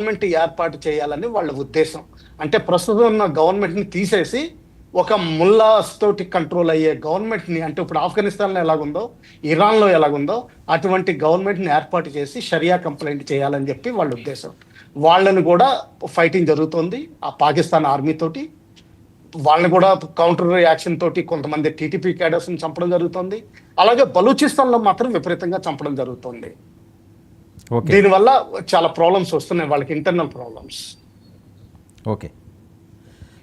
Government ఏర్పాటు చేయాలని వాళ్ళ ఉద్దేశం. అంటే ప్రస్తుతం ఉన్న గవర్నమెంట్‌ని తీసేసి, ఒక ముల్లాస్ తోటి కంట్రోల్ అయ్యే గవర్నమెంట్‌ని, అంటే ఇప్పుడు ఆఫ్ఘనిస్తాన్‌లో ఎలాగుందో, ఇరాన్‌లో ఎలాగుందో అటువంటి గవర్నమెంట్‌ని ఏర్పాటు చేసి షరియా కంప్లెయింట్ చేయాలని చెప్పి వాళ్ళ ఉద్దేశం. వాళ్ళని కూడా ఫైటింగ్ జరుగుతోంది ఆ పాకిస్తాన్ ఆర్మీ తోటి. వాళ్ళని కూడా కౌంటర్ రియాక్షన్ తోటి కొంతమంది టీటీపీ క్యాడర్స్‌ని చంపడం జరుగుతోంది. అలాగే బలూచిస్తాన్‌లో మాత్రం విపరీతంగా చంపడం జరుగుతోంది. ఓకే. దీనివల్ల చాలా ప్రాబ్లమ్స్ వస్తున్నాయి వాళ్ళకి, ఇంటర్నల్ ప్రాబ్లమ్స్. ఓకే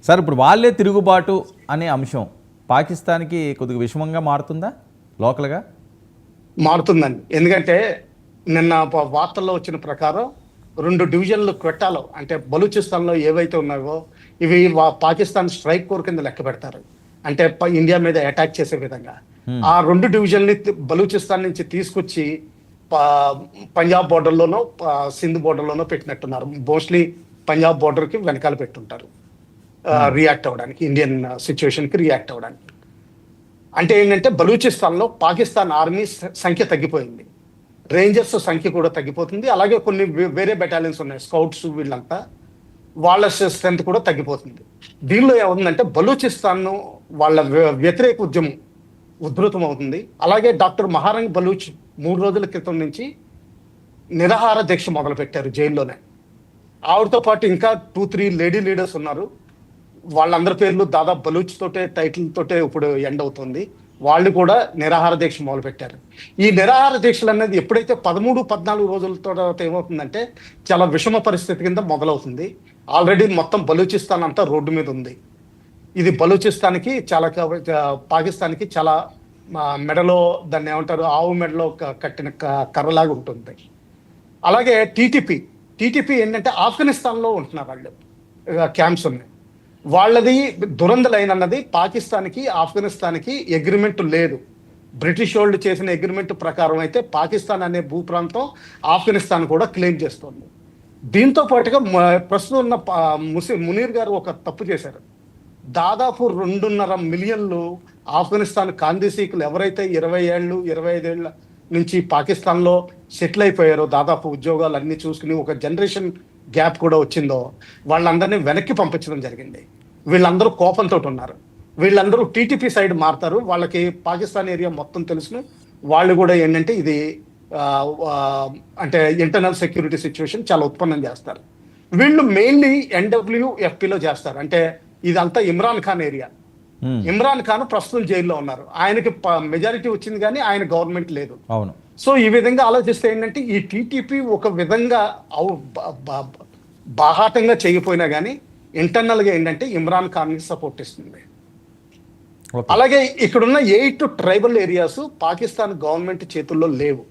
సార్, ఇప్పుడు వాళ్ళే తిరుగుబాటు అనే అంశం పాకిస్తాన్కి కొద్దిగా విషమంగా మారుతుందా లోకల్గా? మారుతుందండి. ఎందుకంటే నిన్న వార్తల్లో వచ్చిన ప్రకారం 2 డివిజన్లు క్వెట్టాలో, అంటే బలూచిస్తాన్‌లో ఏవైతే ఉన్నాయో ఇవి పాకిస్తాన్ స్ట్రైక్ కోర్ కింద లెక్క పెడతారు. అంటే ఇండియా మీద అటాక్ చేసే విధంగా. ఆ 2 డివిజన్‌ని బలూచిస్తాన్ నుంచి తీసుకొచ్చి పంజాబ్ బోర్డర్‌లోనో సింధ్ బోర్డర్‌లోనో పెట్టినట్టున్నారు. మోస్ట్లీ పంజాబ్ బోర్డర్‌కి వెనకాల పెట్టుంటారు రియాక్ట్ అవ్వడానికి, ఇండియన్ సిచ్యువేషన్‌కి రియాక్ట్ అవ్వడానికి. అంటే ఏంటంటే బలూచిస్తాన్‌లో పాకిస్తాన్ ఆర్మీ సంఖ్య తగ్గిపోయింది, రేంజర్స్ సంఖ్య కూడా తగ్గిపోతుంది. అలాగే కొన్ని వేరే బెటాలియన్స్ ఉన్నాయి, స్కౌట్స్, వీళ్ళంతా వాళ్ళ స్ట్రెంత్ కూడా తగ్గిపోతుంది. దీనిలో ఏముందంటే బలూచిస్తాన్ వాళ్ళ వ్యతిరేక ఉద్యమం ఉధృతం అవుతుంది. అలాగే డాక్టర్ మహారంగ్ బలూచ్ 3 రోజుల క్రితం నుంచి నిరాహార దీక్ష మొదలు పెట్టారు జైల్లోనే. ఆవిడతో పాటు ఇంకా 2-3 లేడీ లీడర్స్ ఉన్నారు. వాళ్ళందరి పేర్లు దాదాపు బలూచ్ తోటే, టైటిల్ తోటే ఇప్పుడు ఎండ్ అవుతుంది. వాళ్ళు కూడా నిరాహార దీక్ష మొదలు పెట్టారు. ఈ నిరాహార దీక్షలు అనేది ఎప్పుడైతే 13-14 రోజుల తర్వాత ఏమవుతుందంటే చాలా విషమ పరిస్థితి కింద మొదలవుతుంది. ఆల్రెడీ మొత్తం బలూచిస్తాన్ అంతా రోడ్డు మీద ఉంది. ఇది బలూచిస్తాన్కి చాలా, పాకిస్తాన్కి చాలా మెడలో, దాన్ని ఏమంటారు, ఆవు మెడలో కట్టిన కర్రలాగా ఉంటుంది. అలాగే టీటీపీ ఏంటంటే ఆఫ్ఘనిస్తాన్లో ఉంటున్నారు వాళ్ళు, క్యాంప్స్ ఉన్నాయి. వాళ్ళది దురంద లైన్ అన్నది పాకిస్తాన్కి ఆఫ్ఘనిస్తాన్కి అగ్రిమెంట్ లేదు. బ్రిటిష్ వాళ్ళు చేసిన అగ్రిమెంట్ ప్రకారం అయితే పాకిస్తాన్ అనే భూప్రాంతం ఆఫ్ఘనిస్తాన్ కూడా క్లెయిమ్ చేస్తుంది. దీంతో పాటుగా ప్రస్తుతం ఉన్న మునీర్ గారు ఒక తప్పు చేశారు. దాదాపు 2.5 మిలియన్లు ఆఫ్ఘనిస్తాన్ కాందిసీకులు ఎవరైతే 20 ఏళ్ళు 25 ఏళ్ళ నుంచి పాకిస్తాన్లో సెటిల్ అయిపోయారో, దాదాపు ఉద్యోగాలు అన్ని చూసుకుని ఒక జనరేషన్ గ్యాప్ కూడా వచ్చిందో, వాళ్ళందరినీ వెనక్కి పంపించడం జరిగింది. వీళ్ళందరూ కోపంతో ఉన్నారు. వీళ్ళందరూ టీటీపీ సైడ్ మారుతారు. వాళ్ళకి పాకిస్తాన్ ఏరియా మొత్తం తెలుసు. వాళ్ళు కూడా ఏంటంటే ఇది అంటే ఇంటర్నల్ సెక్యూరిటీ సిచ్యువేషన్ చాలా ఉత్పన్నం చేస్తారు. వీళ్ళు మెయిన్లీ NWFPలో చేస్తారు. అంటే ఇదంతా ఇమ్రాన్ ఖాన్ ఏరియా. ఇమ్రాన్ ఖాన్ ప్రస్తుతం జైల్లో ఉన్నారు. ఆయనకి మెజారిటీ వచ్చింది కానీ ఆయన గవర్నమెంట్ లేదు. అవును. సో ఈ విధంగా ఆలోచిస్తే ఏంటంటే ఈ టీటీపీ ఒక విధంగా బాహాటంగా చేయకపోయినా కానీ ఇంటర్నల్గా ఏంటంటే ఇమ్రాన్ ఖాన్కి సపోర్ట్ ఇస్తుంది. అలాగే ఇక్కడున్న 8 ట్రైబల్ ఏరియాస్ పాకిస్తాన్ గవర్నమెంట్ చేతుల్లో లేవు.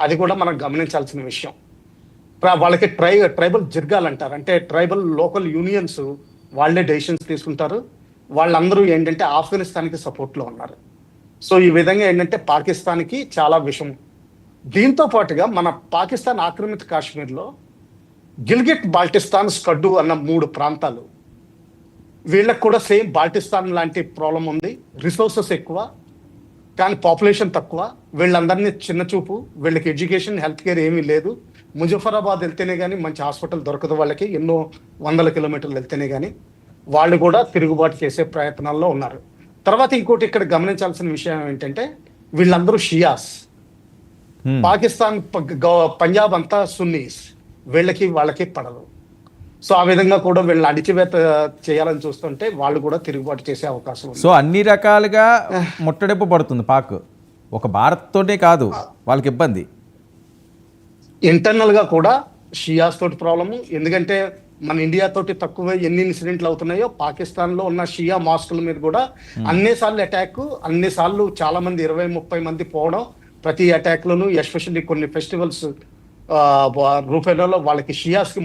అది కూడా మనం గమనించాల్సిన విషయం. వాళ్ళకి ట్రైబల్ జిర్గాలు అంటారు. అంటే ట్రైబల్ లోకల్ యూనియన్స్ వాళ్ళే డెసిషన్స్ తీసుకుంటారు. వాళ్ళందరూ ఏంటంటే ఆఫ్ఘనిస్తాన్కి సపోర్ట్లో ఉన్నారు. సో ఈ విధంగా ఏంటంటే పాకిస్తాన్కి చాలా విషయం. దీంతో పాటుగా మన పాకిస్తాన్ ఆక్రమిత కాశ్మీర్లో గిల్గిట్, బాల్టిస్తాన్, స్కడ్డు అన్న 3 ప్రాంతాలు, వీళ్ళకి కూడా సేమ్ బాల్టిస్తాన్ లాంటి ప్రాబ్లం ఉంది. రిసోర్సెస్ ఎక్కువ కానీ పాపులేషన్ తక్కువ. వీళ్ళందరినీ చిన్న చూపు, వీళ్ళకి ఎడ్యుకేషన్, హెల్త్ కేర్ ఏమీ లేదు. ముజఫరాబాద్ వెళ్తేనే కానీ మంచి హాస్పిటల్ దొరకదు వాళ్ళకి, ఎన్నో 100 కిలోమీటర్లు వెళ్తేనే కానీ. వాళ్ళు కూడా తిరుగుబాటు చేసే ప్రయత్నాల్లో ఉన్నారు. తర్వాత ఇంకోటి ఇక్కడ గమనించాల్సిన విషయం ఏంటంటే వీళ్ళందరూ షియాస్. పాకిస్తాన్ పంజాబ్ అంతా సున్నీస్. వాళ్ళకి పడదు. సో ఆ విధంగా కూడా వీళ్ళని అణిచివేత చేయాలని చూస్తుంటే వాళ్ళు కూడా తిరుగుబాటు చేసే అవకాశం ఉంది. సో అన్ని రకాలుగా ముట్టడింపు పడుతుంది పాక్. ఒక భారత్తోనే కాదు వాళ్ళకి ఇబ్బంది. ఇంటర్నల్ గా కూడా షియాస్ తోటి ప్రాబ్లము. ఎందుకంటే మన ఇండియా తోటి తక్కువ ఎన్ని ఇన్సిడెంట్లు అవుతున్నాయో పాకిస్తాన్లో ఉన్న షియా మాస్కుల మీద కూడా అన్నిసార్లు అటాక్, అన్నిసార్లు చాలా మంది 20-30 మంది పోవడం ప్రతి అటాక్ లోను. ఎస్పెషల్లీ కొన్ని ఫెస్టివల్స్ రూపంలో వాళ్ళకి షియాస్కి